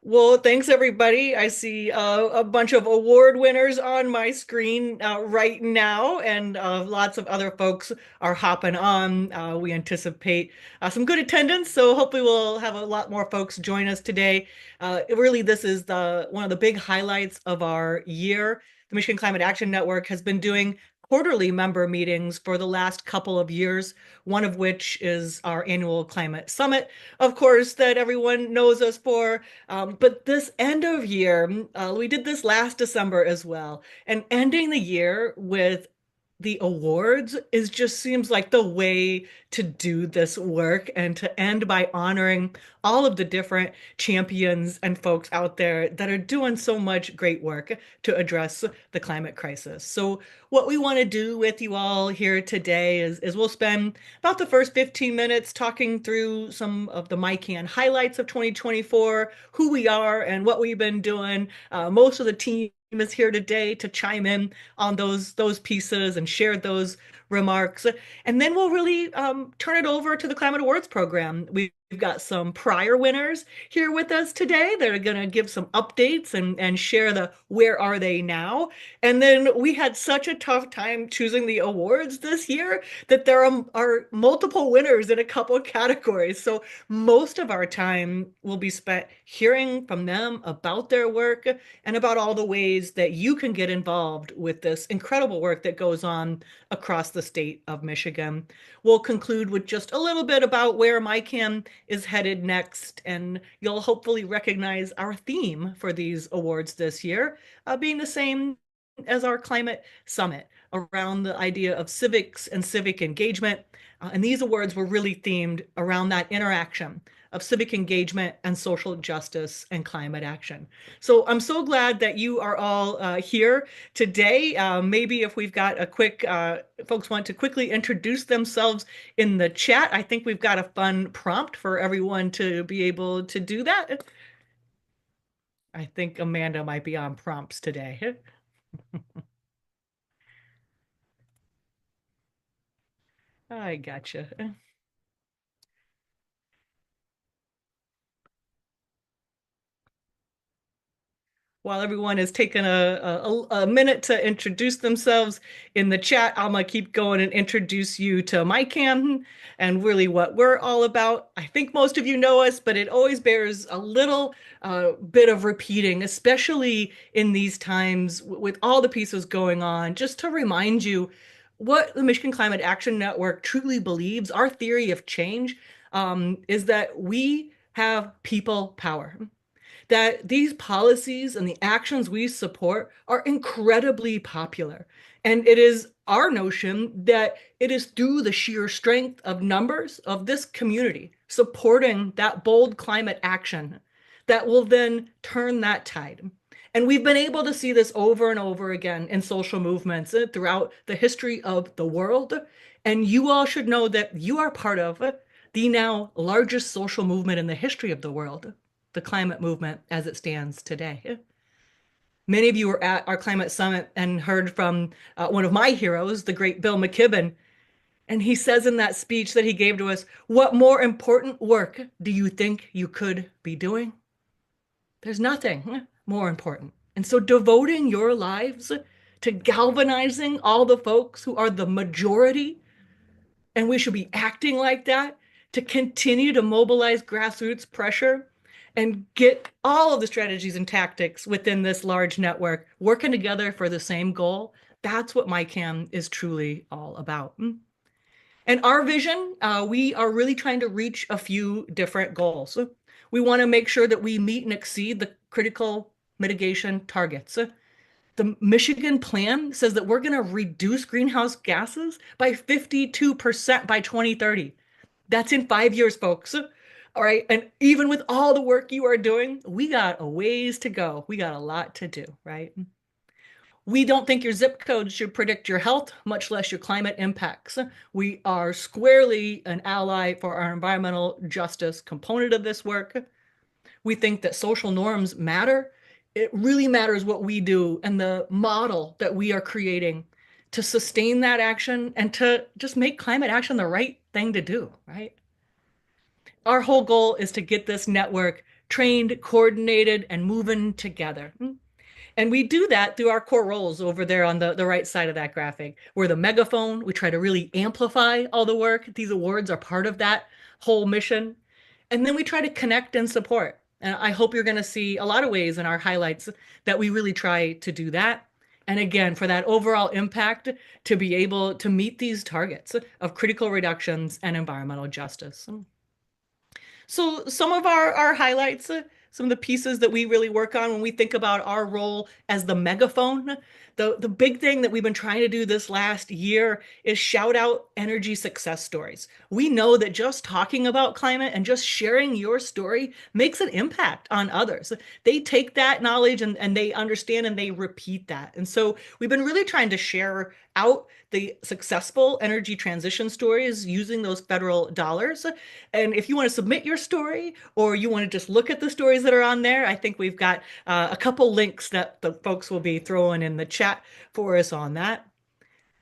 Well, thanks everybody. I see a bunch of award winners on my screen right now, and lots of other folks are hopping on. We anticipate some good attendance, so hopefully we'll have a lot more folks join us today. Really, this is the one of the big highlights of our year. The Michigan Climate Action Network has been doing quarterly member meetings for the last couple of years, one of which is our annual climate summit, of course, that everyone knows us for. But this end of year, we did this last December as well, and ending the year with the awards is just seems like the way to do this work and to end by honoring all of the different champions and folks out there that are doing so much great work to address the climate crisis. So what we want to do with you all here today is we'll spend about the first 15 minutes talking through some of the MiCAN highlights of 2024, who we are and what we've been doing. Most of the team is here today to chime in on those pieces and share those remarks. And then we'll really turn it over to the Climate Awards program. We've got some prior winners here with us today that are going to give some updates and share the where are they now. And then we had such a tough time choosing the awards this year that there are multiple winners in a couple of categories. So most of our time will be spent hearing from them about their work and about all the ways that you can get involved with this incredible work that goes on across the state of Michigan. We'll conclude with just a little bit about where MiCAN is headed next, and you'll hopefully recognize our theme for these awards this year, being the same as our climate summit, around the idea of civics and civic engagement. And these awards were really themed around that interaction of civic engagement and social justice and climate action. So I'm so glad that you are all here today. Maybe if we've got a quick, folks want to quickly introduce themselves in the chat. I think we've got a fun prompt for everyone to be able to do that. I think Amanda might be on prompts today. I gotcha. While everyone is taking a minute to introduce themselves in the chat, I'm gonna keep going and introduce you to MiCAN and really what we're all about. I think most of you know us, but it always bears a little bit of repeating, especially in these times with all the pieces going on, just to remind you what the Michigan Climate Action Network truly believes. Our theory of change is that we have people power, that these policies and the actions we support are incredibly popular. And it is our notion that it is through the sheer strength of numbers of this community supporting that bold climate action that will then turn that tide. And we've been able to see this over and over again in social movements throughout the history of the world. And you all should know that you are part of the now largest social movement in the history of the world, the climate movement as it stands today. Many of you were at our climate summit and heard from one of my heroes, the great Bill McKibben. And he says in that speech that he gave to us, "What more important work do you think you could be doing? There's nothing more important." And so devoting your lives to galvanizing all the folks who are the majority, and we should be acting like that to continue to mobilize grassroots pressure and get all of the strategies and tactics within this large network working together for the same goal. That's what MiCAN is truly all about. And our vision, we are really trying to reach a few different goals. We want to make sure that we meet and exceed the critical mitigation targets. The Michigan plan says that we're going to reduce greenhouse gases by 52% by 2030. That's in 5 years, folks. All right. And even with all the work you are doing, we got a ways to go. We got a lot to do, right? We don't think your zip code should predict your health, much less your climate impacts. We are squarely an ally for our environmental justice component of this work. We think that social norms matter. It really matters what we do and the model that we are creating to sustain that action and to just make climate action the right thing to do, right? Our whole goal is to get this network trained, coordinated, and moving together. And we do that through our core roles over there on the right side of that graphic. We're the megaphone. We try to really amplify all the work. These awards are part of that whole mission. And then we try to connect and support. And I hope you're going to see a lot of ways in our highlights that we really try to do that. And again, for that overall impact to be able to meet these targets of critical reductions and environmental justice. So some of our highlights, some of the pieces that we really work on when we think about our role as the megaphone, the big thing that we've been trying to do this last year is shout out energy success stories. We know that just talking about climate and just sharing your story makes an impact on others. They take that knowledge and they understand and they repeat that. And so we've been really trying to share out the successful energy transition stories using those federal dollars. And if you want to submit your story or you want to just look at the stories that are on there, I think we've got a couple links that the folks will be throwing in the chat for us on that.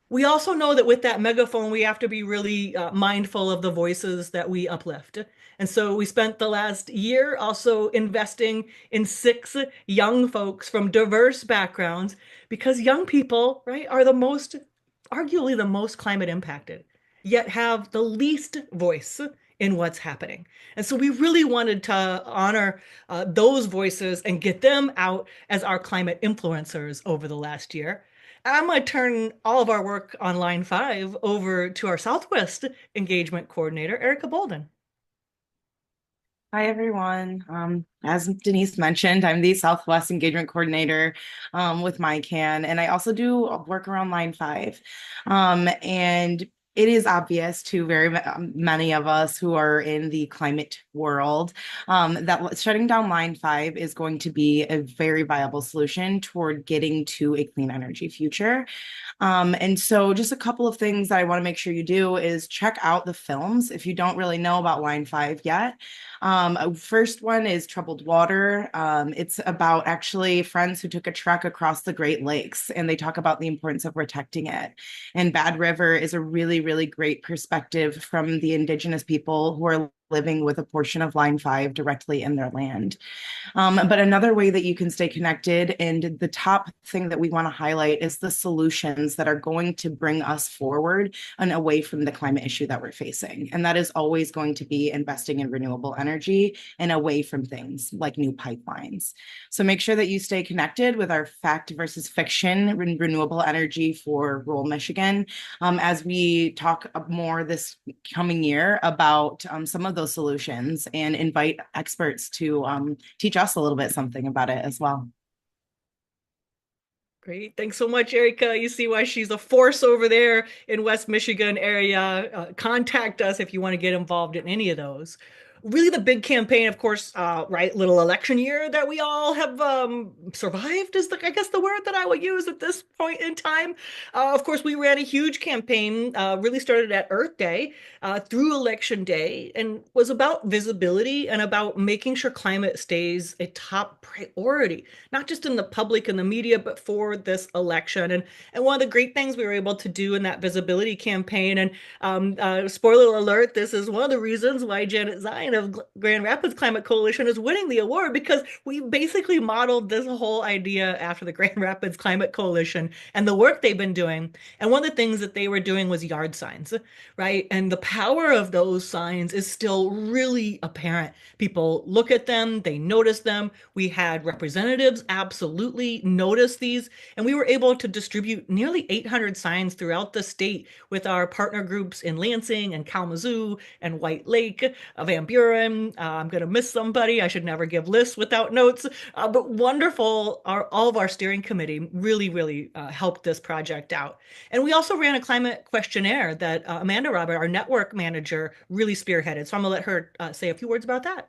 We also know that with that megaphone, we have to be really mindful of the voices that we uplift. And so we spent the last year also investing in 6 young folks from diverse backgrounds because young people, right, are arguably the most climate impacted, yet have the least voice in what's happening. And so we really wanted to honor those voices and get them out as our climate influencers over the last year. I'm going to turn all of our work on line 5 over to our Southwest engagement coordinator, Erica Bolden. Hi, everyone. As Denise mentioned, I'm the Southwest Engagement Coordinator with MiCAN, and I also do work around Line 5. And it is obvious to many of us who are in the climate world that shutting down Line 5 is going to be a very viable solution toward getting to a clean energy future. And so just a couple of things that I want to make sure you do is check out the films if you don't really know about Line 5 yet. First one is Troubled Water. It's about actually friends who took a trek across the Great Lakes, and they talk about the importance of protecting it. And Bad River is a really, really great perspective from the indigenous people who are living with a portion of Line 5 directly in their land. But another way that you can stay connected, and the top thing that we want to highlight, is the solutions that are going to bring us forward and away from the climate issue that we're facing. And that is always going to be investing in renewable energy and away from things like new pipelines. So make sure that you stay connected with our fact versus fiction in renewable energy for rural Michigan as we talk more this coming year about some of those solutions and invite experts to teach us a little bit something about it as well. Great. Thanks so much, Erica. You see why she's a force over there in West Michigan area. Contact us if you want to get involved in any of those. Really, the big campaign, of course, right, little election year that we all have survived is I guess the word that I would use at this point in time. Of course, we ran a huge campaign, really started at Earth Day through Election Day, and was about visibility and about making sure climate stays a top priority, not just in the public and the media, but for this election. And one of the great things we were able to do in that visibility campaign, and spoiler alert, this is one of the reasons why Janet Zine of Grand Rapids Climate Coalition is winning the award, because we basically modeled this whole idea after the Grand Rapids Climate Coalition and the work they've been doing. And one of the things that they were doing was yard signs, right? And the power of those signs is still really apparent. People look at them, they notice them. We had representatives absolutely notice these, and we were able to distribute nearly 800 signs throughout the state with our partner groups in Lansing and Kalamazoo and White Lake, Van Buren. I'm going to miss somebody. I should never give lists without notes. But wonderful. All of our steering committee really, really helped this project out. And we also ran a climate questionnaire that Amanda Robert, our network manager, really spearheaded. So I'm going to let her say a few words about that.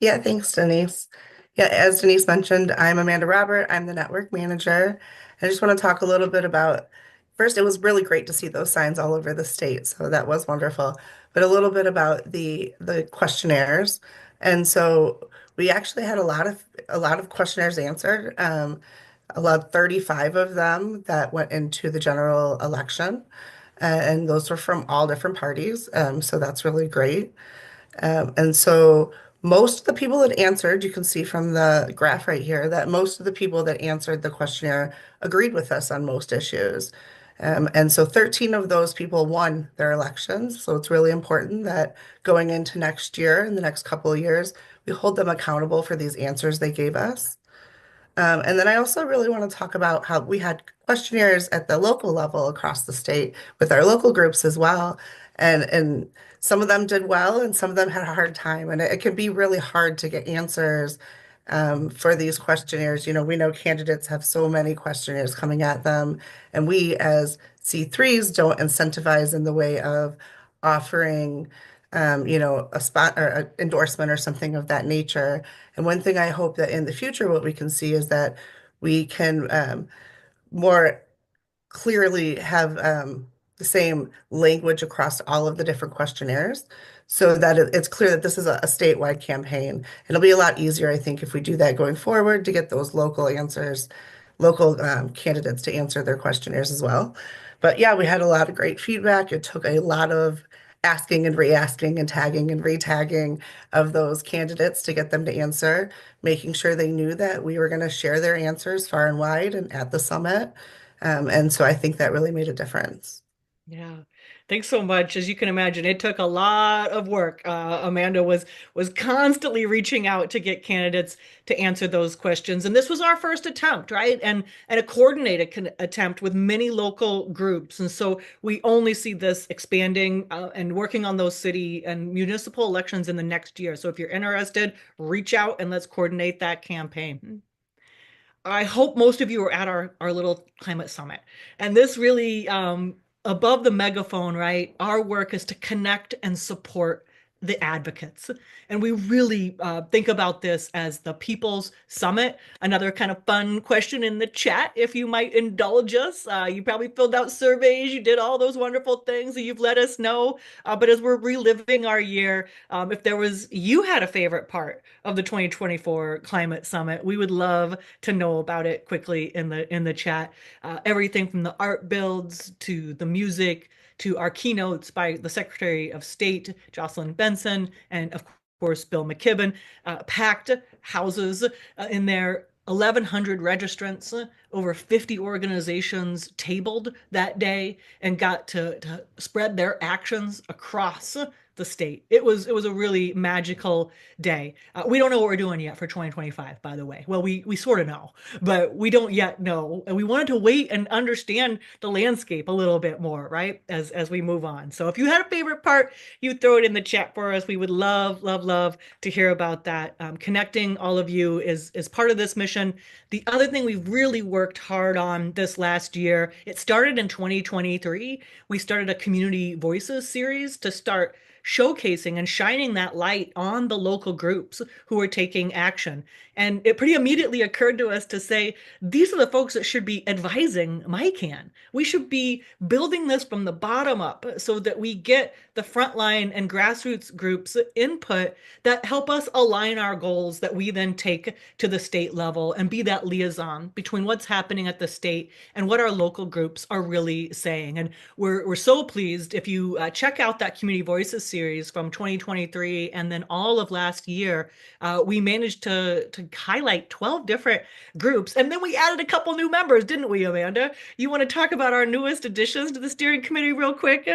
Yeah, thanks, Denise. Yeah, as Denise mentioned, I'm Amanda Robert. I'm the network manager. I just want to talk a little bit about, first, it was really great to see those signs all over the state, so that was wonderful. But a little bit about the questionnaires. And so we actually had a lot of questionnaires answered. A lot 35 of them that went into the general election. And those were from all different parties. So that's really great. And so most of the people that answered, you can see from the graph right here, that most of the people that answered the questionnaire agreed with us on most issues. And so 13 of those people won their elections. So it's really important that going into next year, in the next couple of years, we hold them accountable for these answers they gave us. And then I also really want to talk about how we had questionnaires at the local level across the state with our local groups as well. And some of them did well and some of them had a hard time. And it can be really hard to get answers for these questionnaires. We know candidates have so many questionnaires coming at them, and we as C3s don't incentivize in the way of offering a spot or an endorsement or something of that nature. And one thing I hope that in the future, what we can see is that we can more clearly have the same language across all of the different questionnaires so that it's clear that this is a statewide campaign. It'll be a lot easier, I think, if we do that going forward to get those local answers, local candidates to answer their questionnaires as well. But yeah, we had a lot of great feedback. It took a lot of asking and re-asking and tagging and re-tagging of those candidates to get them to answer, making sure they knew that we were going to share their answers far and wide and at the summit. And so I think that really made a difference. Yeah. Thanks so much. As you can imagine, it took a lot of work. Amanda was constantly reaching out to get candidates to answer those questions, and this was our first attempt, right? And a coordinated attempt with many local groups, and so we only see this expanding and working on those city and municipal elections in the next year. So if you're interested, reach out and let's coordinate that campaign. I hope most of you are at our little climate summit. And this really, above the megaphone, right? Our work is to connect and support the advocates. And we really think about this as the People's Summit. Another kind of fun question in the chat, if you might indulge us. You probably filled out surveys, you did all those wonderful things that you've let us know. But as we're reliving our year, if you had a favorite part of the 2024 Climate Summit, we would love to know about it quickly in the chat. Everything from the art builds to the music to our keynotes by the Secretary of State, Jocelyn Benson, and of course, Bill McKibben, packed houses in their 1,100 registrants, over 50 organizations tabled that day and got to spread their actions across the state. It was a really magical day. We don't know what we're doing yet for 2025, by the way. Well, we sort of know, but we don't yet know. And we wanted to wait and understand the landscape a little bit more, right? As we move on. So if you had a favorite part, you throw it in the chat for us. We would love, love, love to hear about that. Connecting all of you is part of this mission. The other thing we've really worked hard on this last year, it started in 2023. We started a Community Voices series to start showcasing and shining that light on the local groups who are taking action. And it pretty immediately occurred to us to say, these are the folks that should be advising MiCAN. We should be building this from the bottom up so that we get the frontline and grassroots groups input that help us align our goals that we then take to the state level and be that liaison between what's happening at the state and what our local groups are really saying. And we're so pleased if you check out that Community Voices series from 2023 and then all of last year. We managed to highlight 12 different groups, and then we added a couple new members, didn't we, Amanda? You want to talk about our newest additions to the steering committee real quick?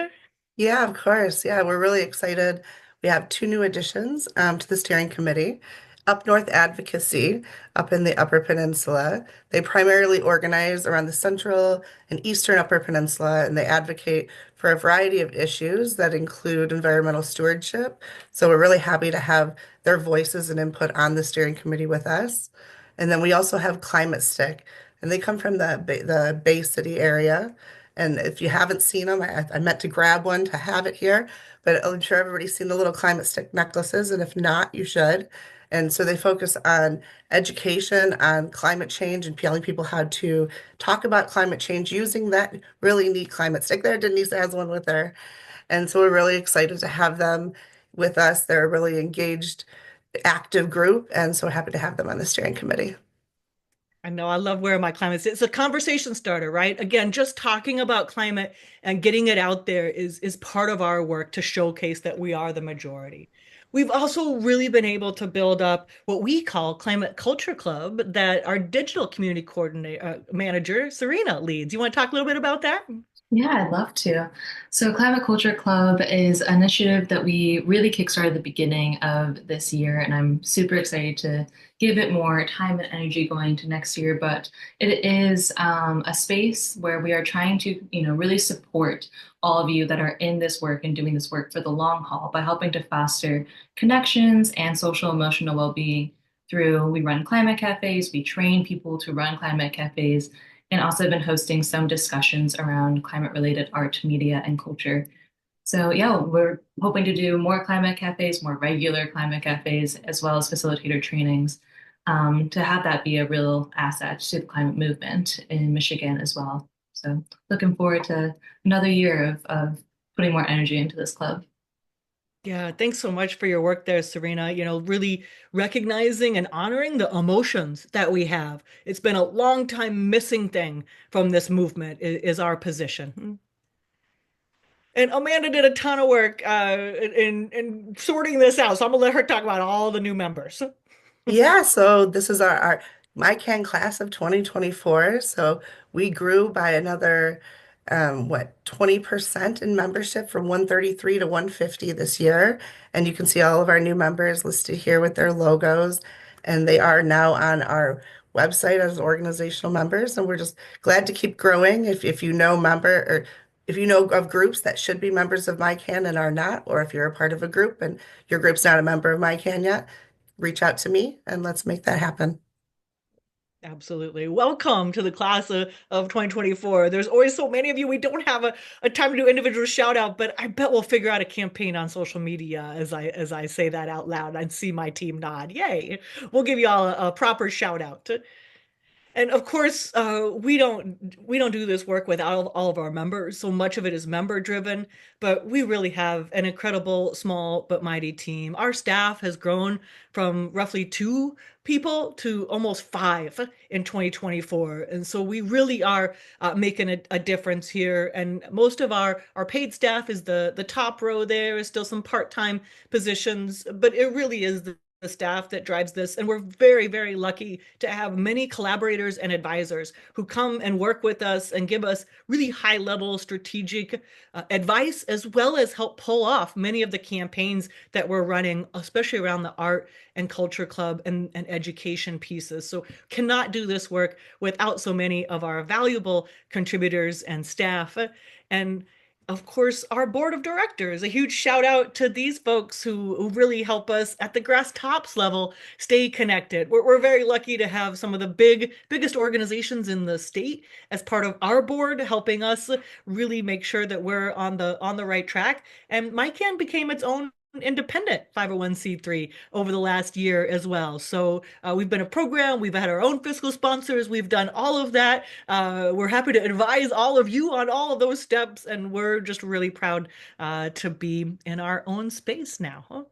Yeah, of course. Yeah, we're really excited. We have two new additions to the steering committee. Up North Advocacy, up in the Upper Peninsula. They primarily organize around the central and eastern Upper Peninsula, and they advocate for a variety of issues that include environmental stewardship. So we're really happy to have their voices and input on the steering committee with us. And then we also have Climate Stick, and they come from the Bay City area. And if you haven't seen them, I meant to grab one to have it here, but I'm sure everybody's seen the little climate stick necklaces, and if not, you should. And so they focus on education on climate change and telling people how to talk about climate change using that really neat climate stick there. Denise has one with her. And so we're really excited to have them with us. They're a really engaged, active group, and so happy to have them on the steering committee. I know I love wearing my climate. It's a conversation starter, right? Again, just talking about climate and getting it out there is part of our work to showcase that we are the majority. We've also really been able to build up what we call Climate Culture Club that our digital community coordinator manager, Serena, leads. You want to talk a little bit about that? Yeah, I'd love to. So, Climate Culture Club is an initiative that we really kickstarted at the beginning of this year, and I'm super excited to give it more time and energy going to next year. But it is a space where we are trying to, really support all of you that are in this work and doing this work for the long haul by helping to foster connections and social emotional well-being through we run climate cafes, we train people to run climate cafes and also been hosting some discussions around climate related art, media, and culture. So, yeah, we're hoping to do more climate cafes, more regular climate cafes, as well as facilitator trainings to have that be a real asset to the climate movement in Michigan as well. So, looking forward to another year of putting more energy into this club. Yeah, thanks so much for your work there, Serena. Really recognizing and honoring the emotions that we have. It's been a long time missing thing from this movement is our position. And Amanda did a ton of work in sorting this out. So I'm gonna let her talk about all the new members. Yeah, so this is our MiCAN class of 2024. So we grew by another, 20% in membership from 133 to 150 this year. And you can see all of our new members listed here with their logos. And they are now on our website as organizational members. And we're just glad to keep growing. If you know member or if you know of groups that should be members of MiCAN and are not, or if you're a part of a group and your group's not a member of MiCAN yet, reach out to me and let's make that happen. Absolutely. Welcome to the class of 2024. There's always so many of you. We don't have a time to do individual shout out, but I bet we'll figure out a campaign on social media as I say that out loud and see my team nod. Yay. We'll give you all a proper shout out. And of course, we don't do this work without all of our members. So much of it is member driven, but we really have an incredible small but mighty team. Our staff has grown from roughly 2 people to almost 5 in 2024, and so we really are making a difference here. And most of our paid staff is the top row. There is still some part-time positions, but it really is the staff that drives this. And we're very, very lucky to have many collaborators and advisors who come and work with us and give us really high level strategic advice, as well as help pull off many of the campaigns that we're running, especially around the art and culture club and education pieces. So cannot do this work without so many of our valuable contributors and staff. And of course, our board of directors. A huge shout out to these folks who really help us at the grass tops level stay connected. We're very lucky to have some of the biggest organizations in the state as part of our board, helping us really make sure that we're on the right track. And MyCan became its own independent 501(c)(3) over the last year as well. So we've been a program, we've had our own fiscal sponsors, we've done all of that. We're happy to advise all of you on all of those steps, and we're just really proud to be in our own space now. Huh?